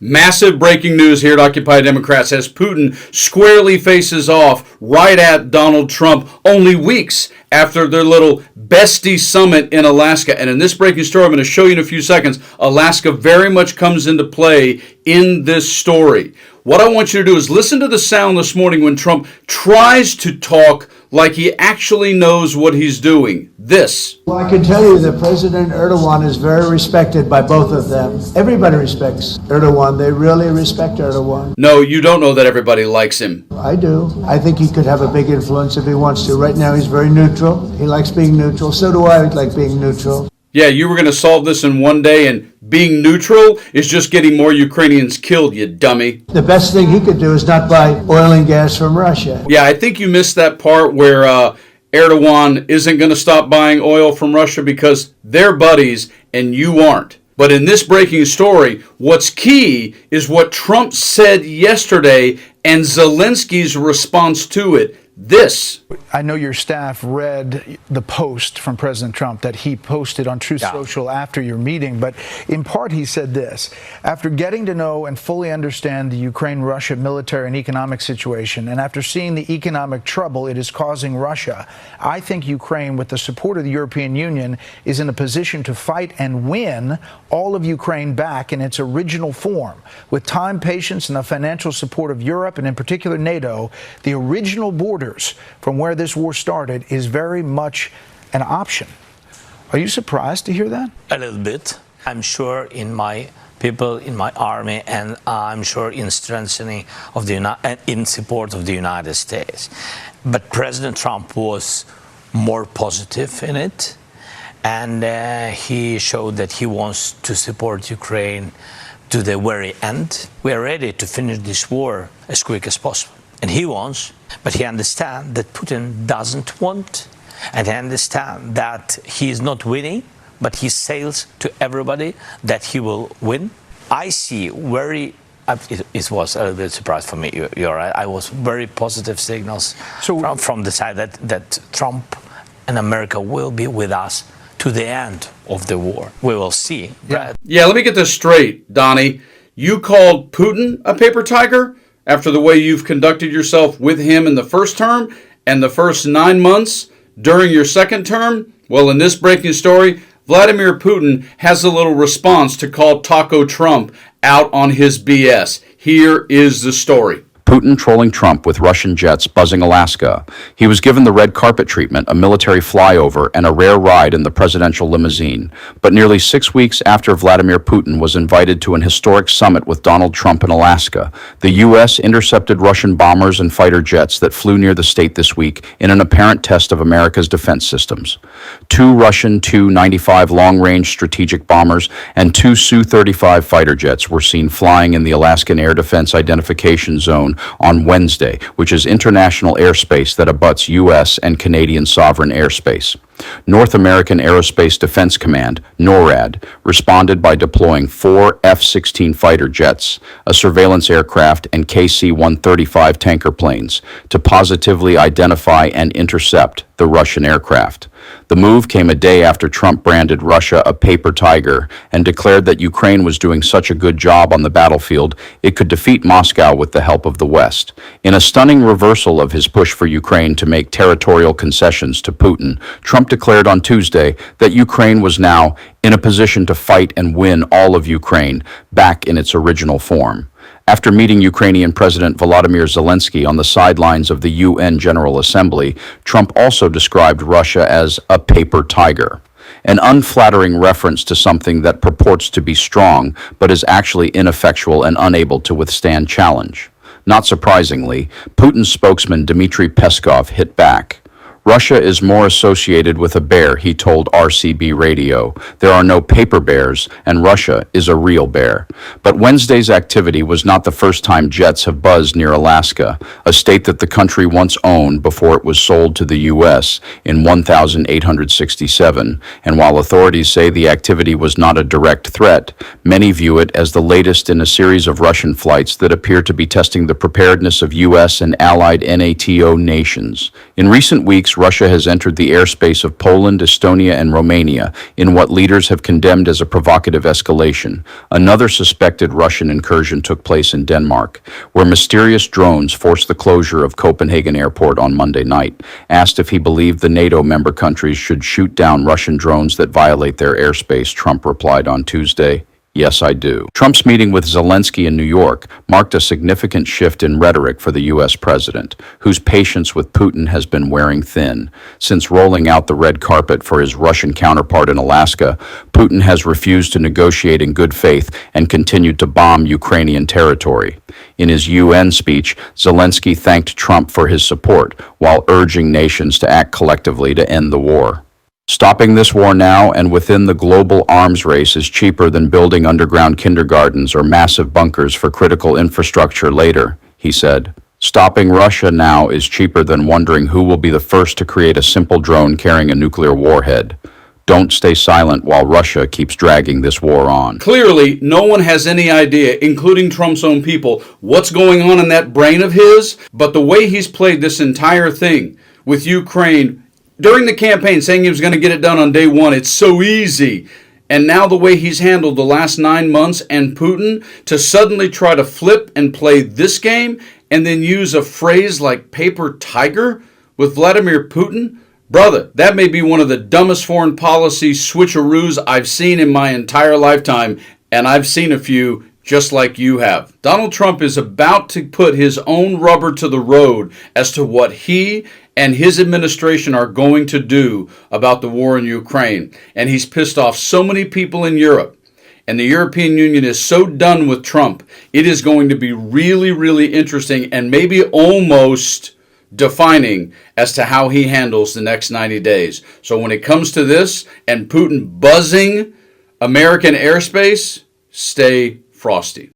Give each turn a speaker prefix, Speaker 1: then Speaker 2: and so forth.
Speaker 1: Massive breaking news here at Occupy Democrats as Putin squarely faces off right at Donald Trump only weeks after their little bestie summit in Alaska. And in this breaking story, I'm going to show you in a few seconds, Alaska very much comes into play in this story. What I want you to do is listen to the sound this morning when Trump tries to talk like he actually knows what he's doing. This.
Speaker 2: Well, I can tell you that President Erdogan is very respected by both of them. Everybody respects Erdogan. They really respect Erdogan.
Speaker 1: No, you don't know that everybody likes him.
Speaker 2: I do. I think he could have a big influence if he wants to. Right now, he's very neutral. He likes being neutral. So do I like being neutral.
Speaker 1: Yeah, you were going to solve this in one day, and being neutral is just getting more Ukrainians killed, you dummy.
Speaker 2: The best thing he could do is not buy oil and gas from Russia.
Speaker 1: Yeah, I think you missed that part where Erdogan isn't going to stop buying oil from Russia because they're buddies and you aren't. But in this breaking story, what's key is what Trump said yesterday and Zelensky's response to it. This.
Speaker 3: I know your staff read the post from President Trump that he posted on Truth Social after your meeting, but in part he said this: after getting to know and fully understand the Ukraine-Russia military and economic situation, and after seeing the economic trouble it is causing Russia, I think Ukraine, with the support of the European Union, is in a position to fight and win all of Ukraine back in its original form. With time, patience, and the financial support of Europe, and in particular NATO, the original borders from where this war started is very much an option. Are you surprised to hear that?
Speaker 4: A little bit. I'm sure in my people, in my army, and I'm sure in strengthening of the in support of the United States. But President Trump was more positive in it, and he showed that he wants to support Ukraine to the very end. We are ready to finish this war as quick as possible. And he wants, but he understands that Putin doesn't want, and he understands that he is not winning, but he says to everybody that he will win. I see very, it was a little bit surprise for me, you're right, I was very positive signals from the side that Trump and America will be with us to the end of the war. We will see.
Speaker 1: Yeah, let me get this straight, Donnie. You called Putin a paper tiger? After the way you've conducted yourself with him in the first term and the first 9 months during your second term? Well, in this breaking story, Vladimir Putin has a little response to call Taco Trump out on his BS. Here is the story.
Speaker 5: Putin trolling Trump with Russian jets buzzing Alaska. He was given the red carpet treatment, a military flyover, and a rare ride in the presidential limousine. But nearly 6 weeks after Vladimir Putin was invited to an historic summit with Donald Trump in Alaska, the U.S. intercepted Russian bombers and fighter jets that flew near the state this week in an apparent test of America's defense systems. 2 Russian Tu-95 long-range strategic bombers and 2 Su-35 fighter jets were seen flying in the Alaskan Air Defense Identification Zone on Wednesday, which is international airspace that abuts U.S. and Canadian sovereign airspace. North American Aerospace Defense Command, NORAD, responded by deploying 4 F-16 fighter jets, a surveillance aircraft, and KC-135 tanker planes to positively identify and intercept the Russian aircraft. The move came a day after Trump branded Russia a paper tiger and declared that Ukraine was doing such a good job on the battlefield it could defeat Moscow with the help of the West. In a stunning reversal of his push for Ukraine to make territorial concessions to Putin, Trump declared on Tuesday that Ukraine was now in a position to fight and win all of Ukraine back in its original form. After meeting Ukrainian President Volodymyr Zelenskyy on the sidelines of the UN General Assembly, Trump also described Russia as a paper tiger, an unflattering reference to something that purports to be strong but is actually ineffectual and unable to withstand challenge. Not surprisingly, Putin's spokesman Dmitry Peskov hit back. Russia is more associated with a bear, he told RCB Radio. There are no paper bears, and Russia is a real bear. But Wednesday's activity was not the first time jets have buzzed near Alaska, a state that the country once owned before it was sold to the U.S. in 1867. And while authorities say the activity was not a direct threat, many view it as the latest in a series of Russian flights that appear to be testing the preparedness of U.S. and allied NATO nations. In recent weeks, weeks, Russia has entered the airspace of Poland, Estonia, and Romania in what leaders have condemned as a provocative escalation. Another suspected Russian incursion took place in Denmark, where mysterious drones forced the closure of Copenhagen Airport on Monday night. Asked if he believed the NATO member countries should shoot down Russian drones that violate their airspace, Trump replied on Tuesday, "Yes, I do." Trump's meeting with Zelenskyy in New York marked a significant shift in rhetoric for the U.S. president, whose patience with Putin has been wearing thin. Since rolling out the red carpet for his Russian counterpart in Alaska, Putin has refused to negotiate in good faith and continued to bomb Ukrainian territory. In his UN speech, Zelenskyy thanked Trump for his support, while urging nations to act collectively to end the war. Stopping this war now and within the global arms race is cheaper than building underground kindergartens or massive bunkers for critical infrastructure later, he said. Stopping Russia now is cheaper than wondering who will be the first to create a simple drone carrying a nuclear warhead. Don't stay silent while Russia keeps dragging this war on.
Speaker 1: Clearly, no one has any idea, including Trump's own people, what's going on in that brain of his, but the way he's played this entire thing with Ukraine during the campaign, saying he was going to get it done on day one, it's so easy. And now the way he's handled the last 9 months and Putin to suddenly try to flip and play this game and then use a phrase like paper tiger with Vladimir Putin, brother, that may be one of the dumbest foreign policy switcheroos I've seen in my entire lifetime, and I've seen a few just like you have. Donald Trump is about to put his own rubber to the road as to what he and his administration are going to do about the war in Ukraine. And he's pissed off so many people in Europe. And the European Union is so done with Trump. It is going to be really, really interesting and maybe almost defining as to how he handles the next 90 days. So when it comes to this and Putin buzzing American airspace, stay frosty.